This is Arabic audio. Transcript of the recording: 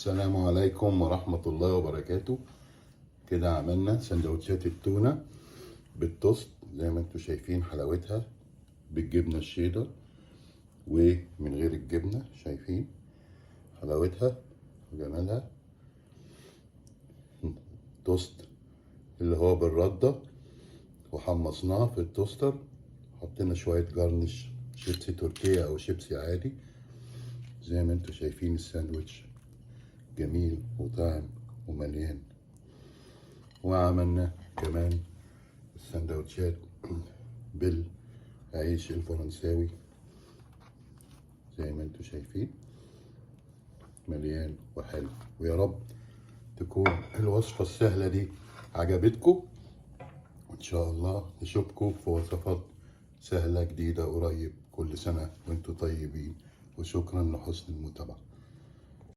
السلام عليكم ورحمة الله وبركاته. كده عملنا سندوتشات التونة بالتوست زي ما انتوا شايفين حلاوتها، بالجبنة الشيدر ومن غير الجبنة. شايفين حلاوتها وجمالها. توست اللي هو بالردة وحمصناه في التوستر، حطينا شوية جارنش شيبسي تركيا او شيبسي عادي. زي ما انتوا شايفين الساندوتش جميل وطعم ومليان. وعملنا كمان السندوتشات بالعيش الفرنساوي زي ما انتوا شايفين، مليان وحلو. ويا رب تكون الوصفة السهلة دي عجبتكم، وان شاء الله نشوفكم في وصفات سهلة جديدة قريب. كل سنة وانتوا طيبين، وشكرا لحسن المتابعة.